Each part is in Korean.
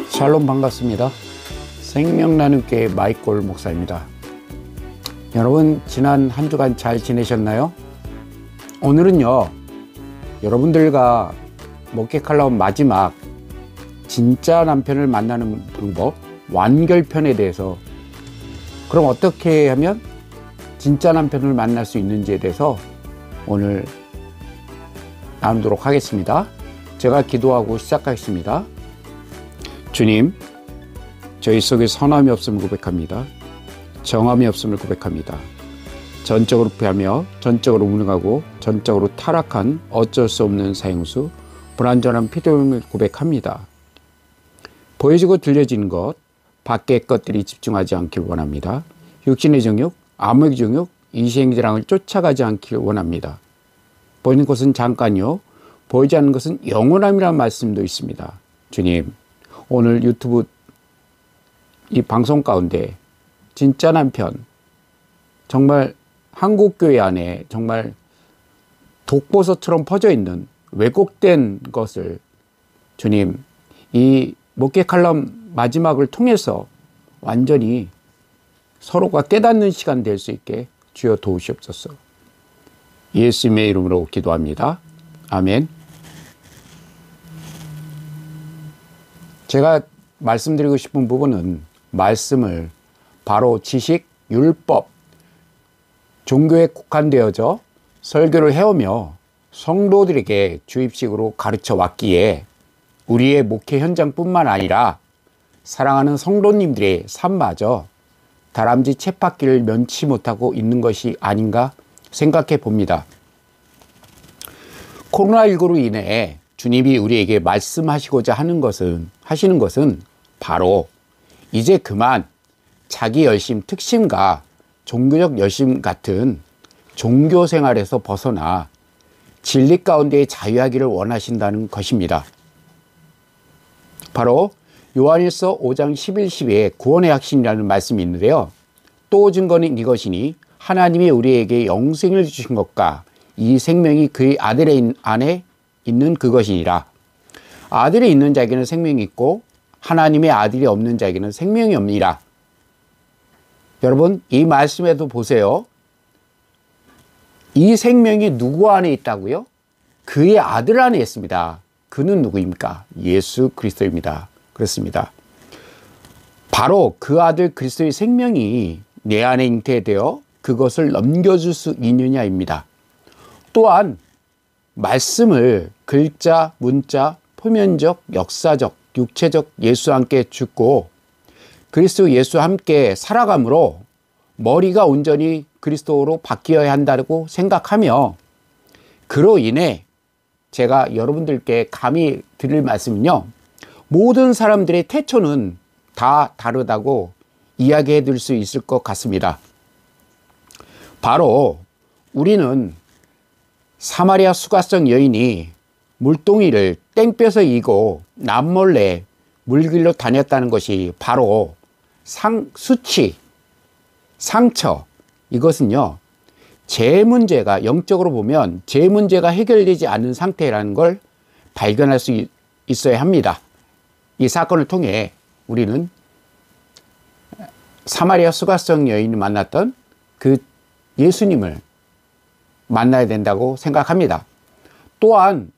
샬롬, 반갑습니다. 생명나눔교회 마이콜 목사입니다. 여러분, 지난 한 주간 잘 지내셨나요? 오늘은요, 여러분들과 목회 칼럼 마지막 진짜 남편을 만나는 방법 완결편에 대해서, 그럼 어떻게 하면 진짜 남편을 만날 수 있는지에 대해서 오늘 나누도록 하겠습니다. 제가 기도하고 시작하겠습니다. 주님, 저희 속에 선함이 없음을 고백합니다. 정함이 없음을 고백합니다. 전적으로 패하며 전적으로 무능하고 전적으로 타락한 어쩔 수 없는 사형수, 불완전한 피조물을 고백합니다. 보여지고 들려지는 것, 밖의 것들이 집중하지 않길 원합니다. 육신의 정욕, 암의 정욕, 이시행자랑을 쫓아가지 않길 원합니다. 보이는 것은 잠깐이요, 보이지 않는 것은 영원함이라는 말씀도 있습니다. 주님, 오늘 유튜브 이 방송 가운데 진짜 남편, 정말 한국교회 안에 정말 독보서처럼 퍼져 있는 왜곡된 것을 주님, 이 목회 칼럼 마지막을 통해서 완전히 서로가 깨닫는 시간 될 수 있게 주여 도우시옵소서. 예수님의 이름으로 기도합니다. 아멘. 제가 말씀드리고 싶은 부분은 말씀을 바로 지식, 율법, 종교에 국한되어져 설교를 해오며 성도들에게 주입식으로 가르쳐 왔기에 우리의 목회 현장뿐만 아니라 사랑하는 성도님들의 삶마저 다람쥐 쳇바퀴를 면치 못하고 있는 것이 아닌가 생각해 봅니다. 코로나19로 인해 주님이 우리에게 말씀하시고자 하시는 것은 바로 이제 그만 자기 열심, 특심과 종교적 열심 같은 종교 생활에서 벗어나 진리 가운데 자유하기를 원하신다는 것입니다. 바로 요한일서 5장 11, 12에 구원의 확신이라는 말씀이 있는데요. 또 증거는 이것이니 하나님이 우리에게 영생을 주신 것과 이 생명이 그의 아들 안에 있는 그것이니라. 아들이 있는 자에게는 생명이 있고 하나님의 아들이 없는 자에게는 생명이 없니라. 여러분, 이 말씀에도 보세요. 이 생명이 누구 안에 있다고요? 그의 아들 안에 있습니다. 그는 누구입니까? 예수 그리스도입니다. 그렇습니다. 바로 그 아들 그리스도의 생명이 내 안에 잉태되어 그것을 넘겨줄 수 있느냐입니다. 또한 말씀을 글자, 문자, 표면적, 역사적, 육체적 예수와 함께 죽고 그리스도 예수와 함께 살아감으로 머리가 온전히 그리스도로 바뀌어야 한다고 생각하며, 그로 인해 제가 여러분들께 감히 드릴 말씀은요, 모든 사람들의 태초는 다 다르다고 이야기해 드릴 수 있을 것 같습니다. 바로 우리는 사마리아 수가성 여인이 물동이를 땡볕에 이고 남몰래 물길로 다녔다는 것이 바로 수치, 상처, 이것은요, 제 문제가, 영적으로 보면 제 문제가 해결되지 않은 상태라는 걸 발견할 수 있어야 합니다. 이 사건을 통해 우리는 사마리아 수가성 여인이 만났던 그 예수님을 만나야 된다고 생각합니다. 또한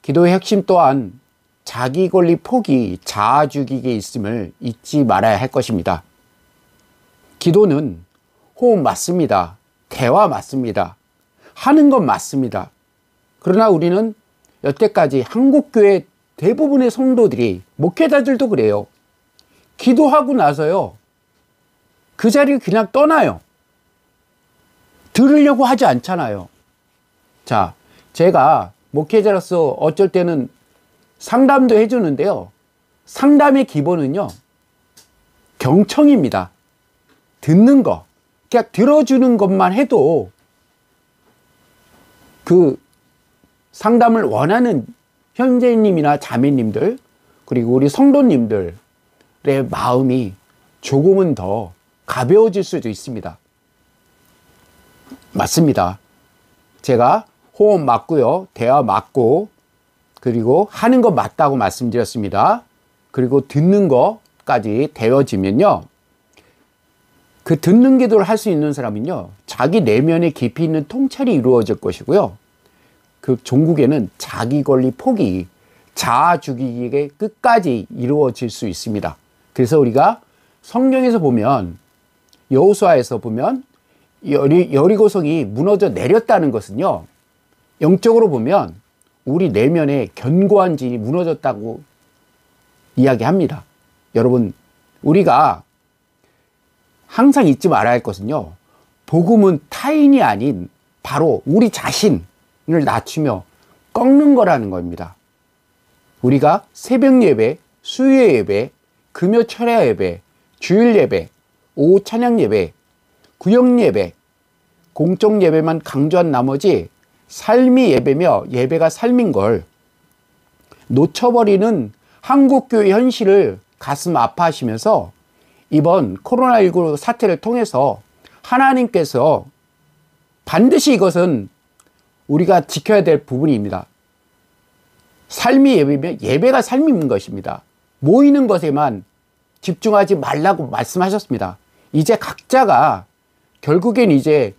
기도의 핵심 또한 자기 권리 포기, 자아 죽이기에 있음을 잊지 말아야 할 것입니다. 기도는 호흡 맞습니다. 대화 맞습니다. 하는 건 맞습니다. 그러나 우리는 여태까지 한국교회 대부분의 성도들이, 목회자들도 그래요. 기도하고 나서요, 그 자리를 그냥 떠나요. 들으려고 하지 않잖아요. 자, 제가 목회자로서 어쩔 때는 상담도 해주는데요. 상담의 기본은요, 경청입니다. 듣는 거. 그냥 들어주는 것만 해도 그 상담을 원하는 형제님이나 자매님들, 그리고 우리 성도님들의 마음이 조금은 더 가벼워질 수도 있습니다. 맞습니다. 제가 호흡 맞고요, 대화 맞고, 그리고 하는 거 맞다고 말씀드렸습니다. 그리고 듣는 거까지 되어지면요, 그 듣는 기도를 할 수 있는 사람은요, 자기 내면에 깊이 있는 통찰이 이루어질 것이고요, 그 종국에는 자기 권리 포기, 자아 죽이기에 끝까지 이루어질 수 있습니다. 그래서 우리가 성경에서 보면, 여호수아에서 보면 여리고성이 무너져 내렸다는 것은요, 영적으로 보면 우리 내면에 견고한 진이 무너졌다고 이야기합니다. 여러분, 우리가 항상 잊지 말아야 할 것은요, 복음은 타인이 아닌 바로 우리 자신을 낮추며 꺾는 거라는 겁니다. 우리가 새벽 예배, 수요 예배, 금요 철야 예배, 주일 예배, 오후 찬양 예배, 구역 예배, 공적 예배만 강조한 나머지 삶이 예배며 예배가 삶인 걸 놓쳐버리는 한국교회 현실을 가슴 아파하시면서 이번 코로나19 사태를 통해서 하나님께서 반드시 이것은 우리가 지켜야 될 부분입니다. 삶이 예배면 예배가 삶인 것입니다. 모이는 것에만 집중하지 말라고 말씀하셨습니다. 이제 각자가 결국엔 이제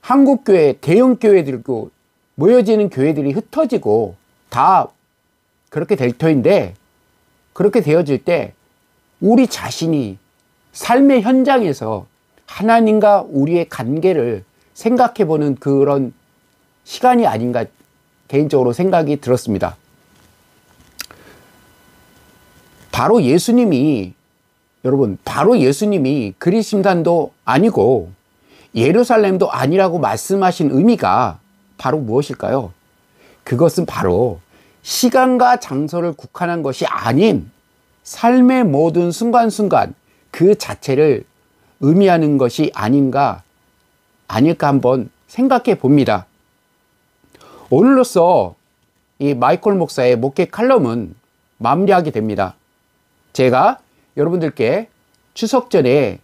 한국교회, 대형교회들고 모여지는 교회들이 흩어지고 다 그렇게 될 터인데, 그렇게 되어질 때 우리 자신이 삶의 현장에서 하나님과 우리의 관계를 생각해보는 그런 시간이 아닌가 개인적으로 생각이 들었습니다. 바로 예수님이, 여러분, 바로 예수님이 그리심산도 아니고 예루살렘도 아니라고 말씀하신 의미가 바로 무엇일까요? 그것은 바로 시간과 장소를 국한한 것이 아닌 삶의 모든 순간순간 그 자체를 의미하는 것이 아닐까 한번 생각해 봅니다. 오늘로써 이 마이콜 목사의 목회 칼럼은 마무리하게 됩니다. 제가 여러분들께 추석 전에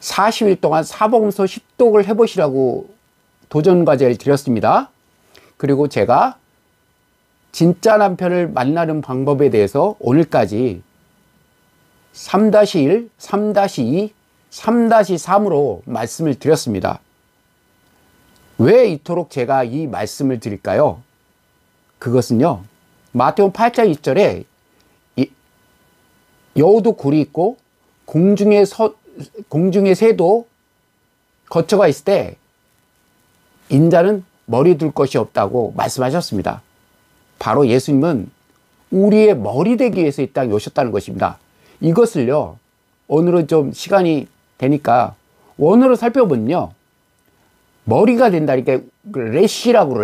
40일 동안 사복음서 10독을 해보시라고 도전 과제를 드렸습니다. 그리고 제가 진짜 남편을 만나는 방법에 대해서 오늘까지 3-1, 3-2, 3-3으로 말씀을 드렸습니다. 왜 이토록 제가 이 말씀을 드릴까요? 그것은요, 마태복음 8장 1절에 여우도 굴이 있고 공중의 새도 거처가 있을 때 인자는 머리 둘 것이 없다고 말씀하셨습니다. 바로 예수님은 우리의 머리 되기 위해서 이 땅에 오셨다는 것입니다. 이것을요, 오늘은 좀 시간이 되니까 원어로 살펴보면요, 머리가 된다니까 레시라고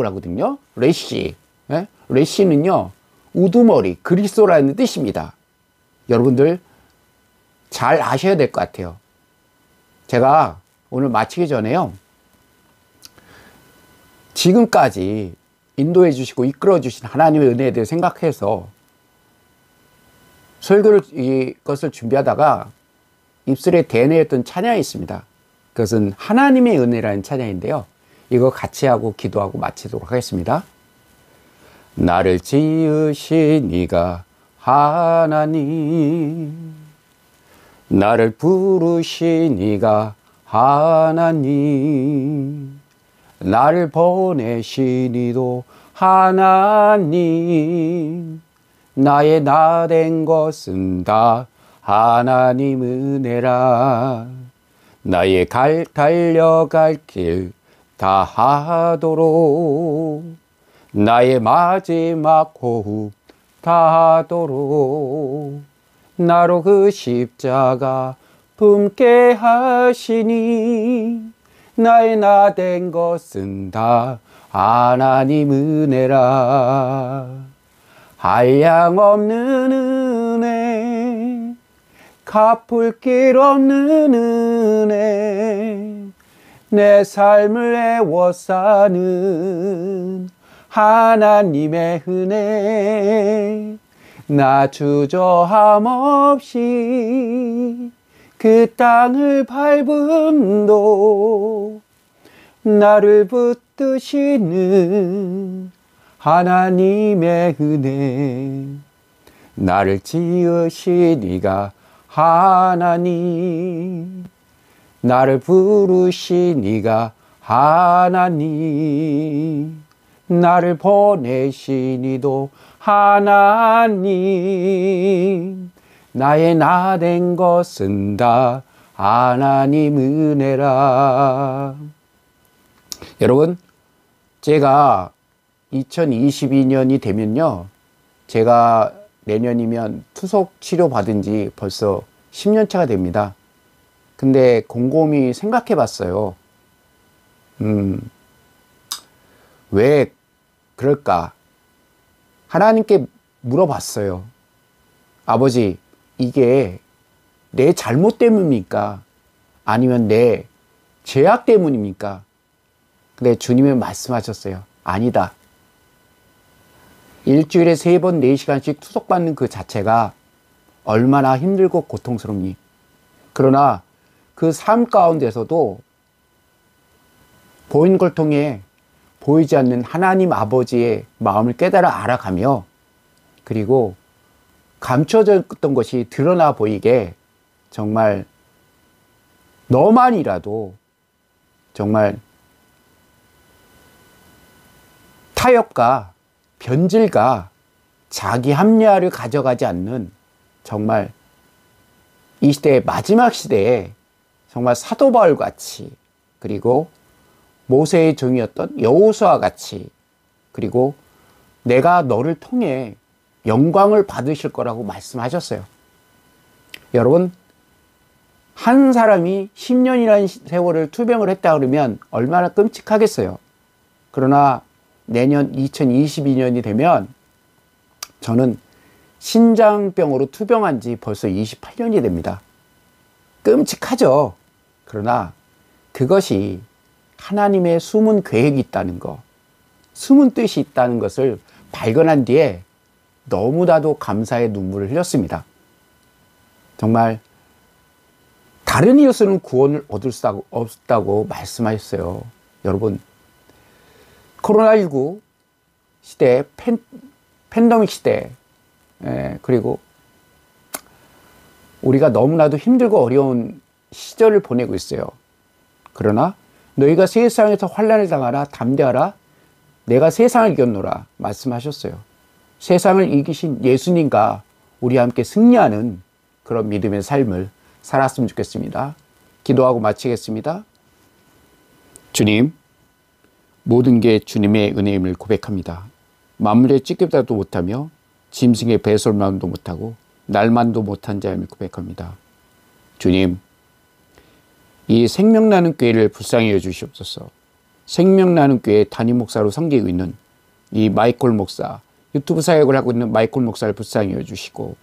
하거든요. 레시. 예? 레시는요, 우두머리, 그리스도라는 뜻입니다. 여러분들 잘 아셔야 될 것 같아요. 제가 오늘 마치기 전에요, 지금까지 인도해 주시고 이끌어 주신 하나님의 은혜에 대해 생각해서 설교를 이것을 준비하다가 입술에 대뇌했던 찬양이 있습니다. 그것은 하나님의 은혜라는 찬양인데요, 이거 같이 하고 기도하고 마치도록 하겠습니다. 나를 지으신 이가 하나님, 나를 부르신 이가 하나님, 나를 보내신 이도 하나님, 나의 나 된 것은 다 하나님 은혜라. 나의 달려갈 길 다 하도록, 나의 마지막 호흡 다 하도록, 나로 그 십자가 품게 하시니, 나의 나 된 것은 다 하나님 은혜라. 한량없는 은혜, 갚을 길 없는 은혜, 내 삶을 애워싸는 하나님의 은혜, 나 주저함 없이 그 땅을 밟음도 나를 붙드시는 하나님의 은혜, 나를 지으신 이가 하나님, 나를 부르신 이가 하나님, 나를 보내신 이도 하나님, 나의 나 된 것은 다 하나님 은혜라. 여러분, 제가 2022년이 되면요, 제가 내년이면 투석 치료 받은 지 벌써 10년 차가 됩니다. 근데 곰곰이 생각해 봤어요. 왜 그럴까? 하나님께 물어봤어요. 아버지, 이게 내 잘못 때문입니까? 아니면 내 죄악 때문입니까? 근데 주님은 말씀하셨어요. 아니다. 일주일에 3번 4시간씩 투석받는 그 자체가 얼마나 힘들고 고통스럽니? 그러나 그 삶 가운데서도 보이는 걸 통해 보이지 않는 하나님 아버지의 마음을 깨달아 알아가며, 그리고 감춰졌던 것이 드러나 보이게 정말 너만이라도 정말 타협과 변질과 자기 합리화를 가져가지 않는, 정말 이 시대의 마지막 시대에 정말 사도 바울 같이, 그리고 모세의 종이었던 여호수아 같이, 그리고 내가 너를 통해 영광을 받으실 거라고 말씀하셨어요. 여러분, 한 사람이 10년이라는 세월을 투병을 했다 그러면 얼마나 끔찍하겠어요. 그러나 내년 2022년이 되면 저는 신장병으로 투병한 지 벌써 28년이 됩니다. 끔찍하죠. 그러나 그것이 하나님의 숨은 계획이 있다는 것, 숨은 뜻이 있다는 것을 발견한 뒤에 너무나도 감사의 눈물을 흘렸습니다. 정말 다른 이로서는 구원을 얻을 수 없다고 말씀하셨어요. 여러분, 코로나19 시대, 팬데믹 시대, 그리고 우리가 너무나도 힘들고 어려운 시절을 보내고 있어요. 그러나 너희가 세상에서 환난을 당하라, 담대하라, 내가 세상을 이겼노라 말씀하셨어요. 세상을 이기신 예수님과 우리 함께 승리하는 그런 믿음의 삶을 살았으면 좋겠습니다. 기도하고 마치겠습니다. 주님, 모든 게 주님의 은혜임을 고백합니다. 만물의 찢기다도 못하며 짐승의 배설만도 못하고 날만도 못한 자임을 고백합니다. 주님, 이 생명나는 교회를 불쌍히 여주시옵소서. 생명나는 교회 담임 목사로 섬기고 있는 이 마이콜 목사, 유튜브 사역을 하고 있는 마이콜 목사를 불쌍히 여주시고,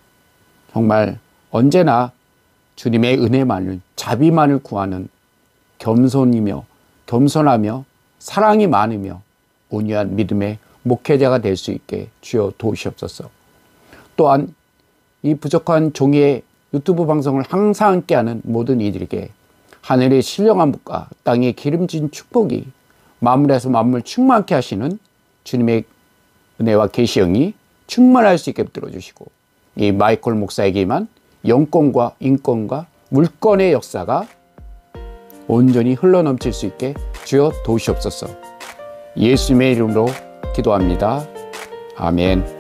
정말 언제나 주님의 은혜만을, 자비만을 구하는 겸손하며 사랑이 많으며 온유한 믿음의 목회자가 될 수 있게 주여 도우시옵소서. 또한 이 부족한 종의 유튜브 방송을 항상 함께하는 모든 이들에게 하늘의 신령한 복과 땅의 기름진 축복이 만물에서 만물 충만케 하시는 주님의 은혜와 계시형이 충만할 수 있게 붙들어 주시고, 이 마이콜 목사에게만 영권과 인권과 물권의 역사가 온전히 흘러넘칠 수 있게 주여 도우시옵소서. 예수님의 이름으로 기도합니다. 아멘.